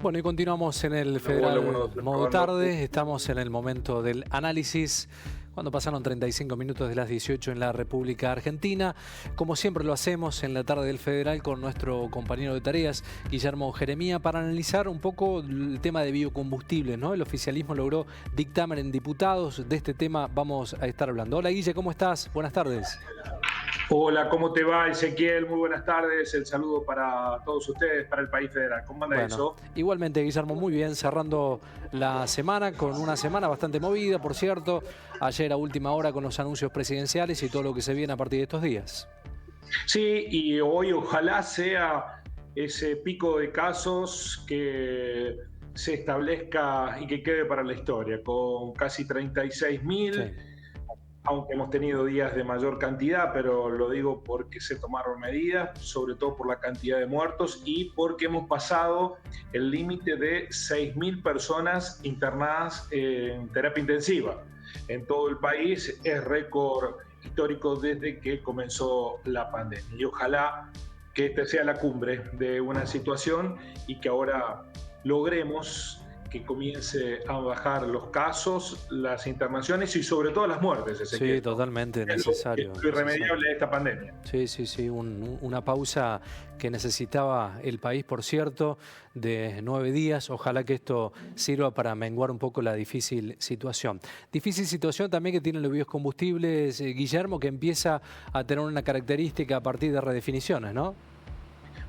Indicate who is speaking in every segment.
Speaker 1: Bueno, y continuamos en el Federal Modo Tarde. Estamos en el momento del análisis, cuando pasaron 35 minutos de las 18 en la República Argentina. Como siempre lo hacemos en la tarde del Federal con nuestro compañero de tareas, Guillermo Jeremía, para analizar un poco el tema de biocombustibles, ¿no? El oficialismo logró dictamen en diputados. De este tema vamos a estar hablando. Hola, Guille, ¿cómo estás? Buenas tardes.
Speaker 2: Hola, ¿cómo te va, Ezequiel? Muy buenas tardes. El saludo para todos ustedes, para el país federal. ¿Cómo anda eso?
Speaker 1: Igualmente, Guillermo, muy bien, cerrando la semana con una semana bastante movida, por cierto. Ayer a última hora con los anuncios presidenciales y todo lo que se viene a partir de estos días.
Speaker 2: Sí, y hoy ojalá sea ese pico de casos que se establezca y que quede para la historia, con casi 36.000. Sí. Aunque hemos tenido días de mayor cantidad, pero lo digo porque se tomaron medidas, sobre todo por la cantidad de muertos y porque hemos pasado el límite de 6.000 personas internadas en terapia intensiva. En todo el país es récord histórico desde que comenzó la pandemia. Y ojalá que esta sea la cumbre de una situación y que ahora logremos que comience a bajar los casos, las internaciones y sobre todo las muertes.
Speaker 1: Sí, totalmente necesario.
Speaker 2: Es irremediable de esta pandemia.
Speaker 1: Sí, una pausa que necesitaba el país, por cierto, de 9 días. Ojalá que esto sirva para menguar un poco la difícil situación. Difícil situación también que tienen los biocombustibles, Guillermo, que empieza a tener una característica a partir de redefiniciones, ¿no?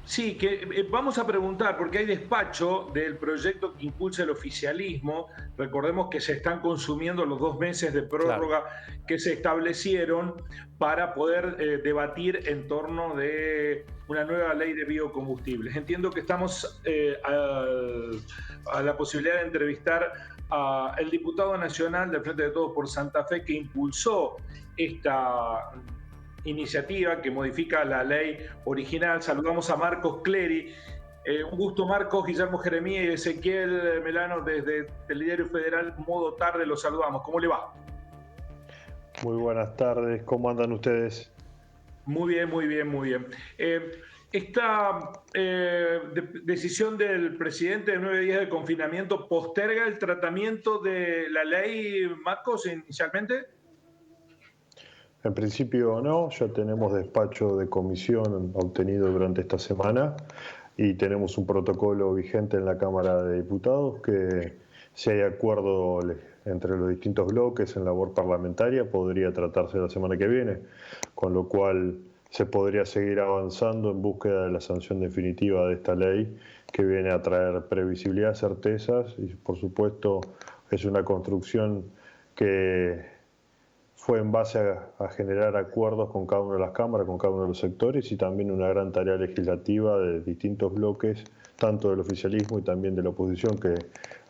Speaker 2: Sí, que vamos a preguntar, porque hay despacho del proyecto que impulsa el oficialismo. Recordemos que se están consumiendo los 2 meses de prórroga que se establecieron para poder debatir en torno de una nueva ley de biocombustibles. Entiendo que estamos a la posibilidad de entrevistar al diputado nacional del Frente de Todos por Santa Fe que impulsó esta iniciativa que modifica la ley original. Saludamos a Marcos Clery. Un gusto, Marcos. Guillermo Jeremía y Ezequiel Melano desde Telediario Federal Modo Tarde. Los saludamos. ¿Cómo le va?
Speaker 3: Muy buenas tardes. ¿Cómo andan ustedes?
Speaker 2: Muy bien. Esta decisión del presidente de 9 días de confinamiento posterga el tratamiento de la ley, Marcos, inicialmente.
Speaker 3: En principio no, ya tenemos despacho de comisión obtenido durante esta semana y tenemos un protocolo vigente en la Cámara de Diputados que, si hay acuerdo entre los distintos bloques en labor parlamentaria, podría tratarse la semana que viene, con lo cual se podría seguir avanzando en búsqueda de la sanción definitiva de esta ley que viene a traer previsibilidad, certezas y, por supuesto, es una construcción que fue en base a generar acuerdos con cada una de las cámaras, con cada uno de los sectores y también una gran tarea legislativa de distintos bloques, tanto del oficialismo y también de la oposición, que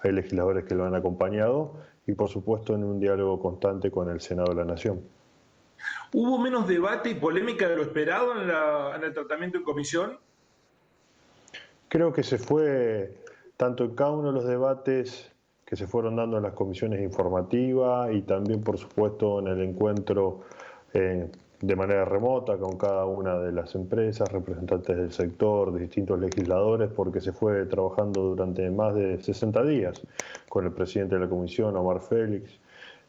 Speaker 3: hay legisladores que lo han acompañado, y por supuesto en un diálogo constante con el Senado de la Nación.
Speaker 2: ¿Hubo menos debate y polémica de lo esperado en el tratamiento en comisión?
Speaker 3: Creo que se fue, tanto en cada uno de los debates que se fueron dando en las comisiones informativas y también, por supuesto, en el encuentro de manera remota con cada una de las empresas, representantes del sector, de distintos legisladores, porque se fue trabajando durante más de 60 días con el presidente de la comisión, Omar Félix,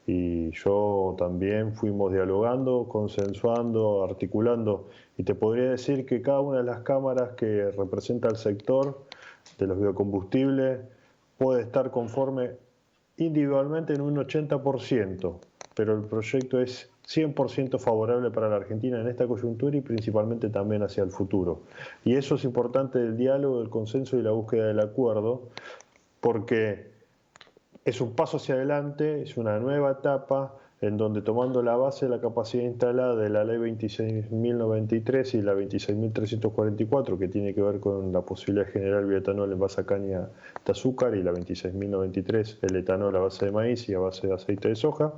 Speaker 3: y yo también fuimos dialogando, consensuando, articulando, y te podría decir que cada una de las cámaras que representa el sector de los biocombustibles puede estar conforme individualmente en un 80%, pero el proyecto es 100% favorable para la Argentina en esta coyuntura y principalmente también hacia el futuro. Y eso es importante del diálogo, del consenso y la búsqueda del acuerdo, porque es un paso hacia adelante, es una nueva etapa en donde, tomando la base de la capacidad instalada de la ley 26.093 y la 26.344, que tiene que ver con la posibilidad de generar bioetanol en base a caña de azúcar, y la 26.093 el etanol a base de maíz y a base de aceite de soja,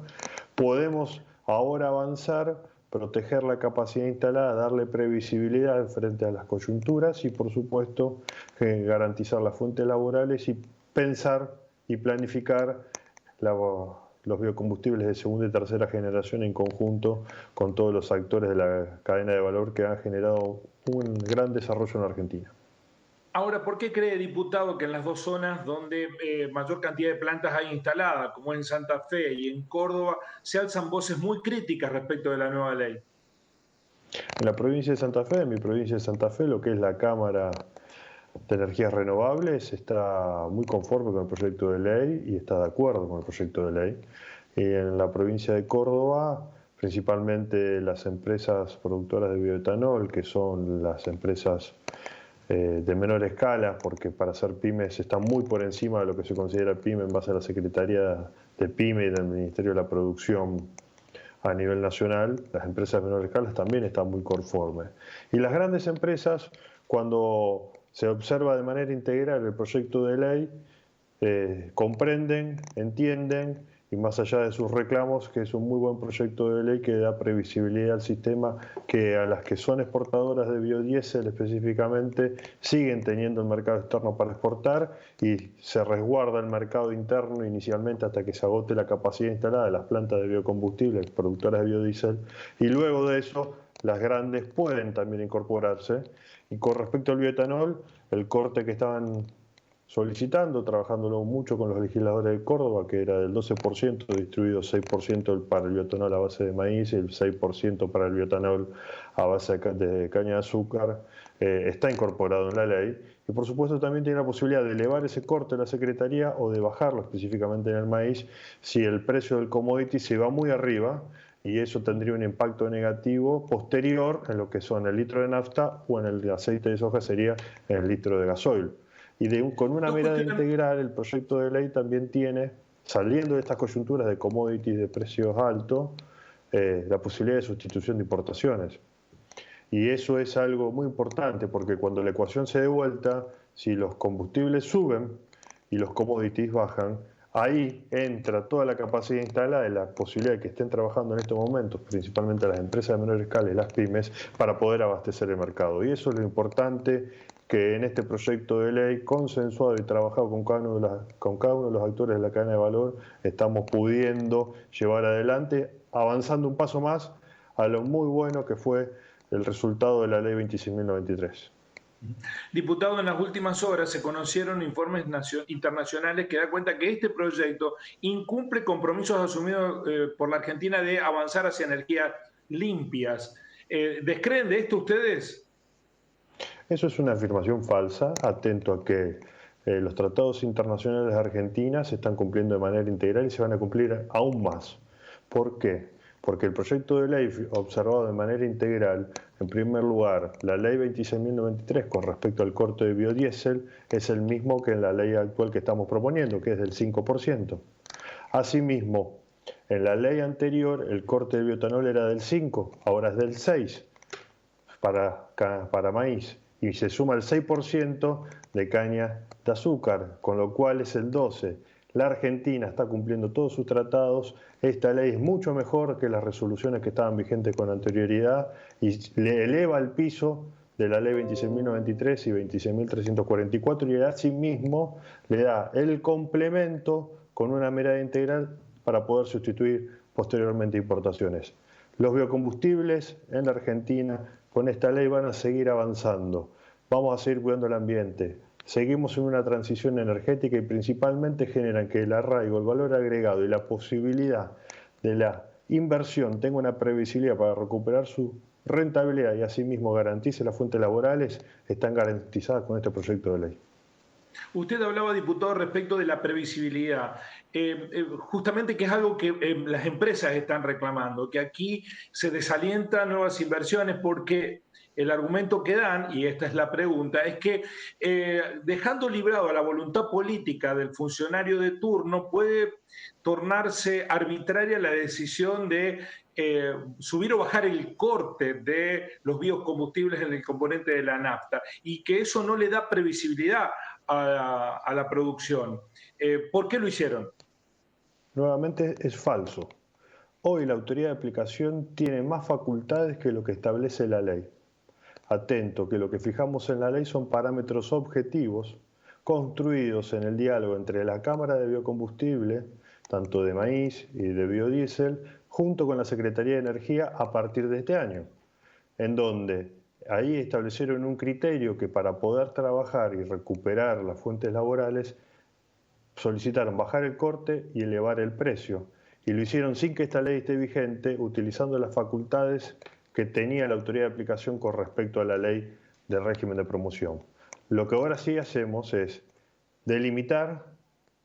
Speaker 3: podemos ahora avanzar, proteger la capacidad instalada, darle previsibilidad frente a las coyunturas y, por supuesto, garantizar las fuentes laborales y pensar y planificar los biocombustibles de segunda y tercera generación en conjunto con todos los actores de la cadena de valor que han generado un gran desarrollo en Argentina.
Speaker 2: Ahora, ¿por qué cree, diputado, que en las dos zonas donde mayor cantidad de plantas hay instaladas, como en Santa Fe y en Córdoba, se alzan voces muy críticas respecto de la nueva ley?
Speaker 3: En la provincia de Santa Fe, en mi provincia de Santa Fe, lo que es la Cámara de Energías Renovables está muy conforme con el proyecto de ley y está de acuerdo con el proyecto de ley. Y en la provincia de Córdoba, principalmente las empresas productoras de bioetanol, que son las empresas de menor escala, porque para ser pymes está muy por encima de lo que se considera pyme en base a la Secretaría de Pyme y del Ministerio de la Producción a nivel nacional. Las empresas de menor escala también están muy conformes. Y las grandes empresas, cuando se observa de manera integral el proyecto de ley, comprenden, entienden, y más allá de sus reclamos, que es un muy buen proyecto de ley que da previsibilidad al sistema, que a las que son exportadoras de biodiesel específicamente siguen teniendo el mercado externo para exportar y se resguarda el mercado interno inicialmente hasta que se agote la capacidad instalada de las plantas de biocombustibles productoras de biodiesel, y luego de eso las grandes pueden también incorporarse. Y con respecto al bioetanol, el corte que estaban solicitando, trabajándolo mucho con los legisladores de Córdoba, que era del 12%, distribuido 6% para el bioetanol a base de maíz y el 6% para el bioetanol a base de caña de azúcar, está incorporado en la ley. Y por supuesto también tiene la posibilidad de elevar ese corte a la Secretaría o de bajarlo específicamente en el maíz si el precio del commodity se va muy arriba, y eso tendría un impacto negativo posterior en lo que son el litro de nafta o en el aceite de soja sería el litro de gasoil. Y con una
Speaker 2: Dos
Speaker 3: mirada
Speaker 2: cuestiones.
Speaker 3: integral, el proyecto de ley también tiene, saliendo de estas coyunturas de commodities de precios altos, la posibilidad de sustitución de importaciones. Y eso es algo muy importante porque cuando la ecuación se dé vuelta, si los combustibles suben y los commodities bajan, ahí entra toda la capacidad instalada y la posibilidad de que estén trabajando en estos momentos, principalmente las empresas de menor escala y las pymes, para poder abastecer el mercado. Y eso es lo importante, que en este proyecto de ley consensuado y trabajado con cada uno de los actores de la cadena de valor, estamos pudiendo llevar adelante, avanzando un paso más a lo muy bueno que fue el resultado de la ley 26.093.
Speaker 2: Diputado, en las últimas horas se conocieron informes internacionales que dan cuenta que este proyecto incumple compromisos asumidos por la Argentina de avanzar hacia energías limpias. ¿Descreen de esto ustedes?
Speaker 3: Eso es una afirmación falsa, atento a que los tratados internacionales de Argentina se están cumpliendo de manera integral y se van a cumplir aún más. ¿Por qué? Porque el proyecto de ley observado de manera integral, en primer lugar, la ley 26.093 con respecto al corte de biodiesel es el mismo que en la ley actual que estamos proponiendo, que es del 5%. Asimismo, en la ley anterior el corte de bioetanol era del 5, ahora es del 6 para maíz, y se suma el 6% de caña de azúcar, con lo cual es el 12%. La Argentina está cumpliendo todos sus tratados, esta ley es mucho mejor que las resoluciones que estaban vigentes con anterioridad y le eleva el piso de la ley 26.093 y 26.344 y asimismo le da el complemento con una mirada integral para poder sustituir posteriormente importaciones. Los biocombustibles en la Argentina con esta ley van a seguir avanzando, vamos a seguir cuidando el ambiente, seguimos en una transición energética y principalmente generan que el arraigo, el valor agregado y la posibilidad de la inversión tenga una previsibilidad para recuperar su rentabilidad y asimismo garantice las fuentes laborales, están garantizadas con este proyecto de ley.
Speaker 2: Usted hablaba, diputado, respecto de la previsibilidad, justamente que es algo que las empresas están reclamando, que aquí se desalientan nuevas inversiones porque el argumento que dan, y esta es la pregunta, es que dejando librado a la voluntad política del funcionario de turno puede tornarse arbitraria la decisión de subir o bajar el corte de los biocombustibles en el componente de la nafta y que eso no le da previsibilidad a la producción. ¿Por qué lo hicieron?
Speaker 3: Nuevamente es falso. Hoy la autoridad de aplicación tiene más facultades que lo que establece la ley. Atento, que lo que fijamos en la ley son parámetros objetivos construidos en el diálogo entre la Cámara de Biocombustible, tanto de maíz y de biodiesel, junto con la Secretaría de Energía a partir de este año, en donde ahí establecieron un criterio que para poder trabajar y recuperar las fuentes laborales, solicitaron bajar el corte y elevar el precio. Y lo hicieron sin que esta ley esté vigente, utilizando las facultades que tenía la autoridad de aplicación con respecto a la ley del régimen de promoción. Lo que ahora sí hacemos es delimitar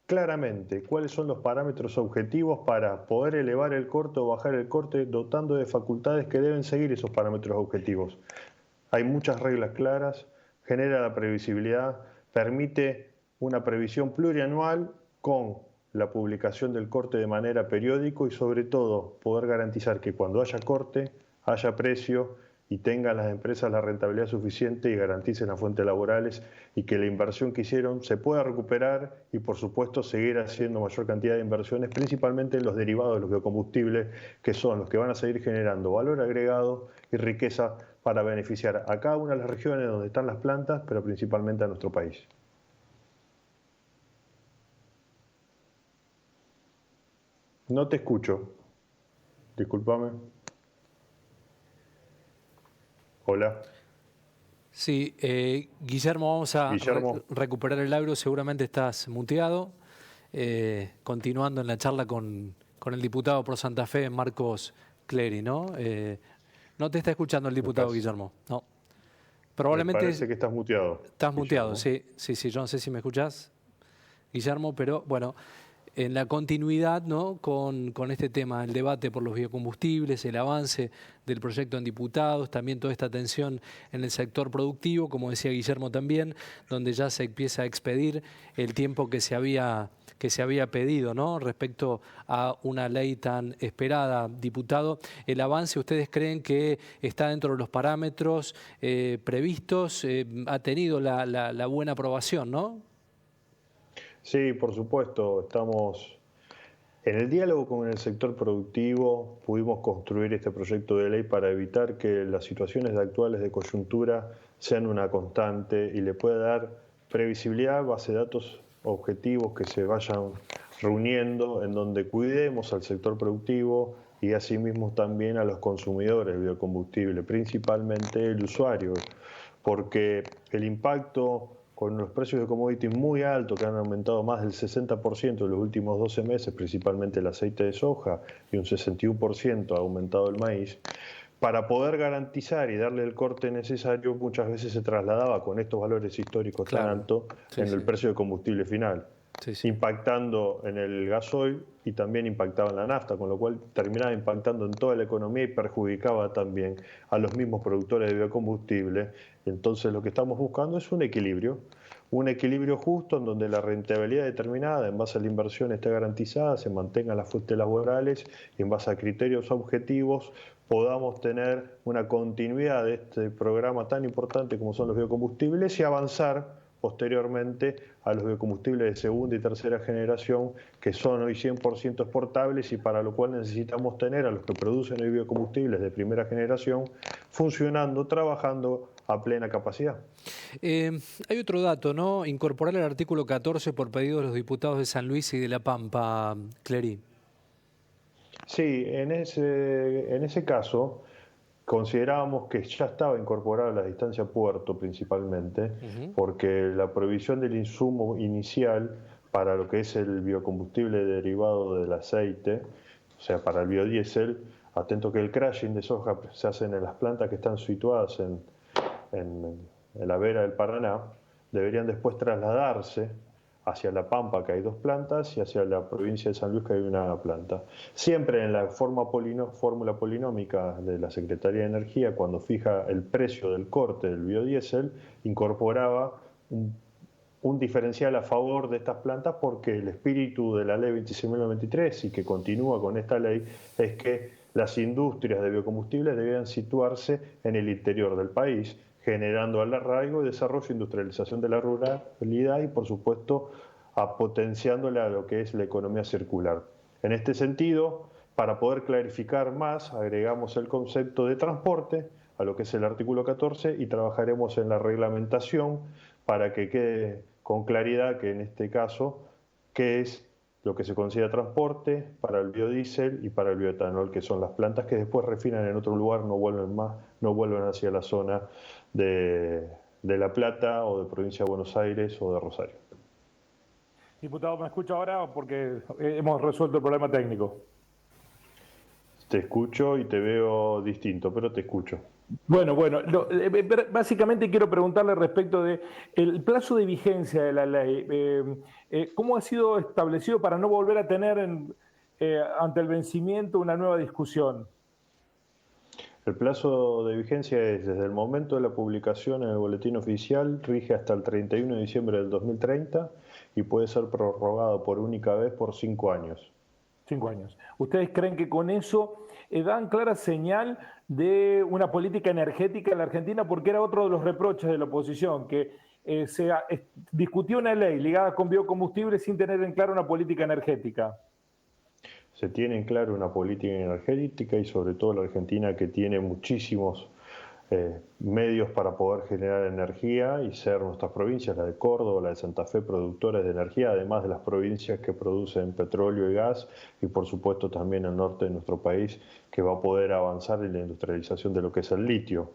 Speaker 3: claramente cuáles son los parámetros objetivos para poder elevar el corte o bajar el corte, dotando de facultades que deben seguir esos parámetros objetivos. Hay muchas reglas claras, genera la previsibilidad, permite una previsión plurianual con la publicación del corte de manera periódica y sobre todo poder garantizar que cuando haya corte, haya precio y tengan las empresas la rentabilidad suficiente y garanticen las fuentes laborales y que la inversión que hicieron se pueda recuperar y por supuesto seguir haciendo mayor cantidad de inversiones, principalmente en los derivados de los biocombustibles, que son los que van a seguir generando valor agregado y riqueza para beneficiar a cada una de las regiones donde están las plantas, pero principalmente a nuestro país. No te escucho. Discúlpame. Hola.
Speaker 1: Sí, Guillermo, vamos a recuperar el audio. Seguramente estás muteado. Continuando en la charla con el diputado por Santa Fe, Marcos Clery, ¿no? No te está escuchando el diputado, Guillermo. No. Probablemente.
Speaker 3: Me parece que estás muteado.
Speaker 1: Estás muteado, sí. Yo no sé si me escuchás, Guillermo, pero bueno. En la continuidad, ¿no?, con este tema, el debate por los biocombustibles, el avance del proyecto en diputados, también toda esta tensión en el sector productivo, como decía Guillermo también, donde ya se empieza a expedir el tiempo que se había pedido, ¿no?, respecto a una ley tan esperada. Diputado, ¿el avance ustedes creen que está dentro de los parámetros previstos? Ha tenido la buena aprobación, ¿no?
Speaker 3: Sí, por supuesto, estamos en el diálogo con el sector productivo, pudimos construir este proyecto de ley para evitar que las situaciones actuales de coyuntura sean una constante y le pueda dar previsibilidad, base de datos objetivos que se vayan reuniendo, en donde cuidemos al sector productivo y asimismo también a los consumidores de biocombustible, principalmente el usuario, porque el impacto con los precios de commodities muy altos, que han aumentado más del 60% en los últimos 12 meses, principalmente el aceite de soja, y un 61% ha aumentado el maíz, para poder garantizar y darle el corte necesario, muchas veces se trasladaba con estos valores históricos tan altos en el precio de combustible final, impactando en el gasoil y también impactaba en la nafta, con lo cual terminaba impactando en toda la economía y perjudicaba también a los mismos productores de biocombustible. Entonces lo que estamos buscando es un equilibrio justo en donde la rentabilidad determinada en base a la inversión esté garantizada, se mantengan las fuentes laborales y en base a criterios objetivos podamos tener una continuidad de este programa tan importante como son los biocombustibles y avanzar posteriormente a los biocombustibles de segunda y tercera generación, que son hoy 100% exportables y para lo cual necesitamos tener a los que producen hoy biocombustibles de primera generación funcionando, trabajando a plena capacidad.
Speaker 1: Hay otro dato, ¿no? Incorporar el artículo 14 por pedido de los diputados de San Luis y de La Pampa, Clery.
Speaker 3: Sí, en ese caso considerábamos que ya estaba incorporada la distancia puerto principalmente, porque la provisión del insumo inicial para lo que es el biocombustible derivado del aceite, o sea, para el biodiesel, atento que el crushing de soja se hace en las plantas que están situadas en la vera del Paraná, deberían después trasladarse hacia La Pampa, que hay 2 plantas, y hacia la provincia de San Luis, que hay una planta. Siempre en la fórmula polinómica de la Secretaría de Energía, cuando fija el precio del corte del biodiesel, incorporaba un diferencial a favor de estas plantas, porque el espíritu de la ley 26.093 y que continúa con esta ley es que las industrias de biocombustibles debían situarse en el interior del país, generando el arraigo, desarrollo e industrialización de la ruralidad y, por supuesto, potenciándole a lo que es la economía circular. En este sentido, para poder clarificar más, agregamos el concepto de transporte a lo que es el artículo 14 y trabajaremos en la reglamentación para que quede con claridad que en este caso, ¿qué es lo que se considera transporte, para el biodiesel y para el bioetanol, que son las plantas que después refinan en otro lugar, no vuelven hacia la zona de La Plata o de provincia de Buenos Aires o de Rosario.
Speaker 4: Diputado, ¿me escucha ahora? Porque hemos resuelto el problema técnico.
Speaker 3: Te escucho y te veo distinto, pero te escucho.
Speaker 4: Bueno, básicamente quiero preguntarle respecto de el plazo de vigencia de la ley. ¿Cómo ha sido establecido para no volver a tener ante el vencimiento una nueva discusión?
Speaker 3: El plazo de vigencia es desde el momento de la publicación en el boletín oficial, rige hasta el 31 de diciembre del 2030 y puede ser prorrogado por única vez por 5 años.
Speaker 4: 5 años. ¿Ustedes creen que con eso dan clara señal de una política energética en la Argentina? Porque era otro de los reproches de la oposición, que se discutió una ley ligada con biocombustibles sin tener en claro una política energética.
Speaker 3: Se tiene en claro una política energética y sobre todo la Argentina, que tiene muchísimos medios para poder generar energía y ser nuestras provincias, la de Córdoba, la de Santa Fe, productores de energía, además de las provincias que producen petróleo y gas, y por supuesto también el norte de nuestro país, que va a poder avanzar en la industrialización de lo que es el litio,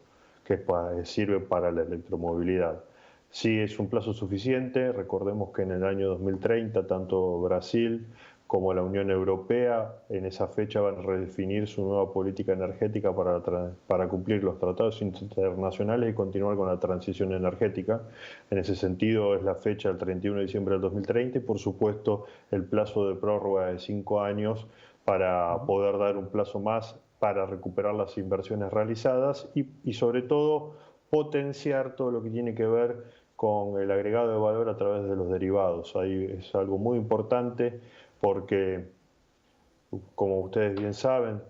Speaker 3: que sirve para la electromovilidad. Sí, es un plazo suficiente. Recordemos que en el año 2030 tanto Brasil como la Unión Europea en esa fecha van a redefinir su nueva política energética para cumplir los tratados internacionales y continuar con la transición energética. En ese sentido es la fecha del 31 de diciembre del 2030 y por supuesto el plazo de prórroga de 5 años para poder dar un plazo más para recuperar las inversiones realizadas y sobre todo potenciar todo lo que tiene que ver con el agregado de valor a través de los derivados. Ahí es algo muy importante porque, como ustedes bien saben,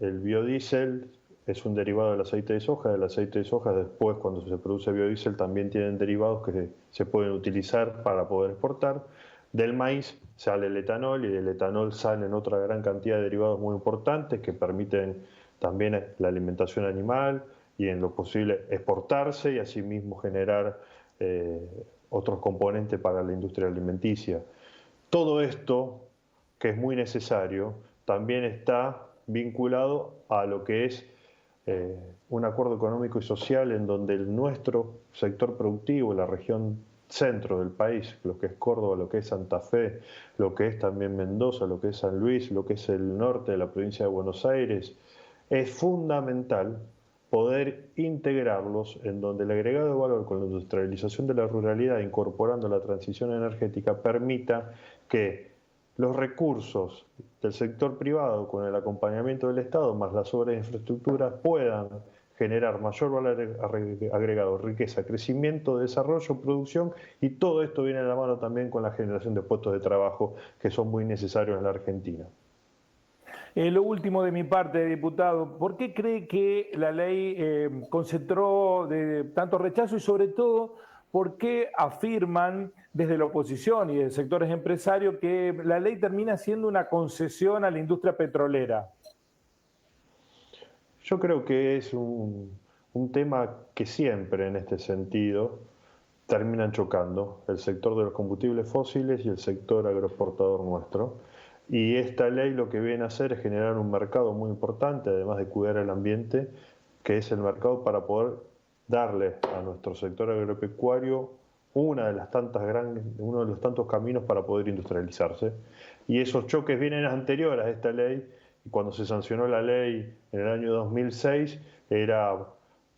Speaker 3: el biodiesel es un derivado del aceite de soja. Del aceite de soja después, cuando se produce biodiesel, también tienen derivados que se pueden utilizar para poder exportar. Del maíz sale el etanol y del etanol salen otra gran cantidad de derivados muy importantes que permiten también la alimentación animal y en lo posible exportarse y asimismo generar otros componentes para la industria alimenticia. Todo esto, que es muy necesario, también está vinculado a lo que es un acuerdo económico y social en donde nuestro sector productivo, la región centro del país, lo que es Córdoba, lo que es Santa Fe, lo que es también Mendoza, lo que es San Luis, lo que es el norte de la provincia de Buenos Aires, es fundamental poder integrarlos en donde el agregado de valor con la industrialización de la ruralidad, incorporando la transición energética, permita que los recursos del sector privado con el acompañamiento del Estado más las obras de infraestructura puedan generar mayor valor agregado, riqueza, crecimiento, desarrollo, producción, y todo esto viene de la mano también con la generación de puestos de trabajo que son muy necesarios en la Argentina.
Speaker 4: Lo último de mi parte, diputado, ¿por qué cree que la ley concentró de tanto rechazo y sobre todo por qué afirman desde la oposición y de sectores empresarios que la ley termina siendo una concesión a la industria petrolera?
Speaker 3: Yo creo que es un tema que siempre en este sentido terminan chocando el sector de los combustibles fósiles y el sector agroexportador nuestro. Y esta ley lo que viene a hacer es generar un mercado muy importante, además de cuidar el ambiente, que es el mercado para poder darle a nuestro sector agropecuario uno de los tantos caminos para poder industrializarse. Y esos choques vienen anteriores a esta ley, y cuando se sancionó la ley en el año 2006, era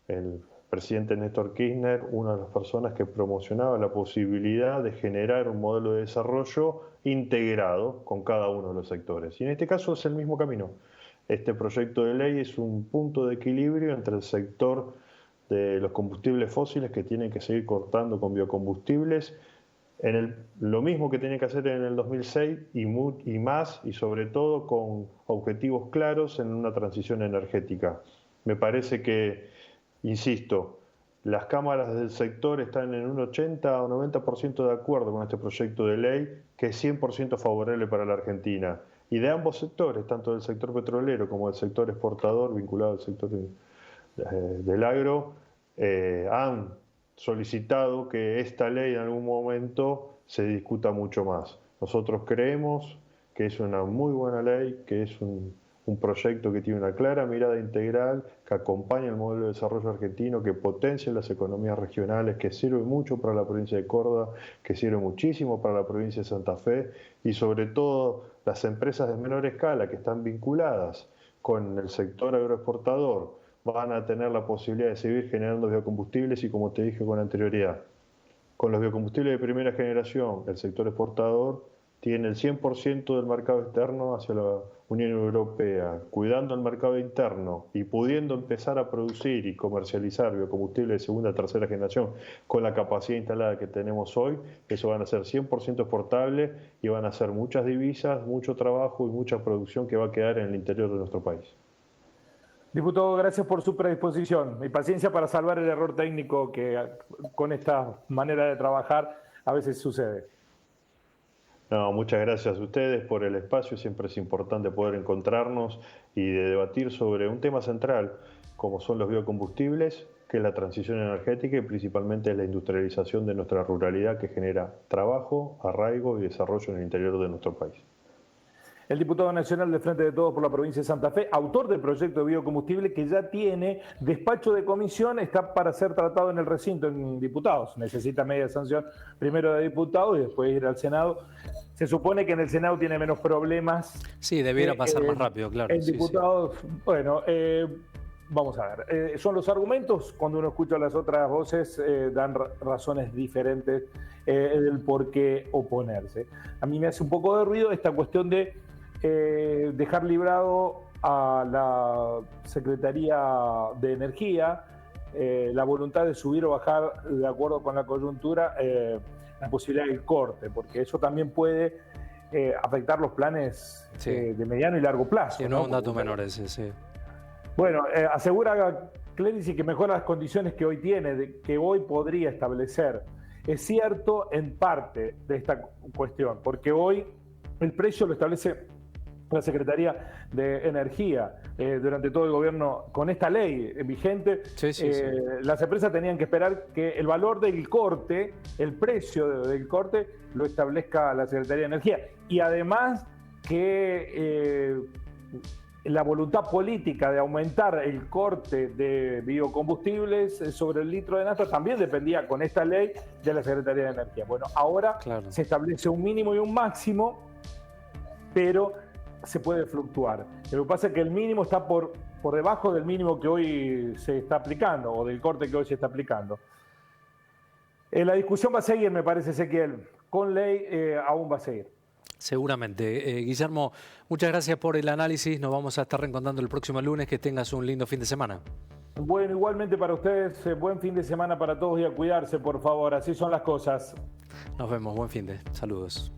Speaker 3: el presidente Néstor Kirchner una de las personas que promocionaba la posibilidad de generar un modelo de desarrollo integrado con cada uno de los sectores. Y en este caso es el mismo camino. Este proyecto de ley es un punto de equilibrio entre el sector de los combustibles fósiles, que tienen que seguir cortando con biocombustibles, lo mismo que tienen que hacer en el 2006 y más, y sobre todo con objetivos claros en una transición energética. Me parece que, insisto, las cámaras del sector están en un 80 o 90% de acuerdo con este proyecto de ley, que es 100% favorable para la Argentina. Y de ambos sectores, tanto del sector petrolero como del sector exportador vinculado al sector del agro, han solicitado que esta ley en algún momento se discuta mucho más. Nosotros creemos que es una muy buena ley, que es un proyecto que tiene una clara mirada integral, que acompaña el modelo de desarrollo argentino, que potencia las economías regionales, que sirve mucho para la provincia de Córdoba, que sirve muchísimo para la provincia de Santa Fe y sobre todo las empresas de menor escala que están vinculadas con el sector agroexportador van a tener la posibilidad de seguir generando biocombustibles y, como te dije con anterioridad, con los biocombustibles de primera generación, el sector exportador tiene el 100% del mercado externo hacia la Unión Europea, cuidando el mercado interno y pudiendo empezar a producir y comercializar biocombustibles de segunda o tercera generación con la capacidad instalada que tenemos hoy, eso van a ser 100% exportables y van a ser muchas divisas, mucho trabajo y mucha producción que va a quedar en el interior de nuestro país.
Speaker 4: Diputado, gracias por su predisposición y paciencia para salvar el error técnico que con esta manera de trabajar a veces sucede.
Speaker 3: No, muchas gracias a ustedes por el espacio. Siempre es importante poder encontrarnos y de debatir sobre un tema central, como son los biocombustibles, que es la transición energética y principalmente la industrialización de nuestra ruralidad que genera trabajo, arraigo y desarrollo en el interior de nuestro país.
Speaker 4: El diputado nacional del Frente de Todos por la provincia de Santa Fe, autor del proyecto de biocombustible que ya tiene despacho de comisión, está para ser tratado en el recinto en diputados. Necesita media sanción primero de diputados y después ir al Senado. Se supone que en el Senado tiene menos problemas.
Speaker 1: Sí, debiera pasar más rápido, claro.
Speaker 4: En diputados, sí. Bueno, vamos a ver. Son los argumentos, cuando uno escucha las otras voces, dan razones diferentes del por qué oponerse. A mí me hace un poco de ruido esta cuestión de dejar librado a la Secretaría de Energía la voluntad de subir o bajar, de acuerdo con la coyuntura, la posibilidad del corte, porque eso también puede afectar los planes de mediano y largo plazo.
Speaker 1: Sí, no es un dato menor ese, sí.
Speaker 4: Bueno, asegura Clerici que mejora las condiciones que hoy tiene, que hoy podría establecer. Es cierto en parte de esta cuestión, porque hoy el precio lo establece la Secretaría de Energía durante todo el gobierno con esta ley vigente. Sí. Las empresas tenían que esperar que el valor del corte, el precio del corte, lo establezca la Secretaría de Energía. Y además que la voluntad política de aumentar el corte de biocombustibles sobre el litro de nafta también dependía con esta ley de la Secretaría de Energía. Bueno, ahora se establece un mínimo y un máximo, pero se puede fluctuar. Lo que pasa es que el mínimo está por debajo del mínimo que hoy se está aplicando o del corte que hoy se está aplicando. La discusión va a seguir, me parece, Ezequiel. Con ley aún va a seguir.
Speaker 1: Seguramente. Guillermo, muchas gracias por el análisis. Nos vamos a estar reencontrando el próximo lunes. Que tengas un lindo fin de semana.
Speaker 4: Bueno, igualmente para ustedes, buen fin de semana para todos y a cuidarse, por favor. Así son las cosas.
Speaker 1: Nos vemos. Buen fin de. Saludos.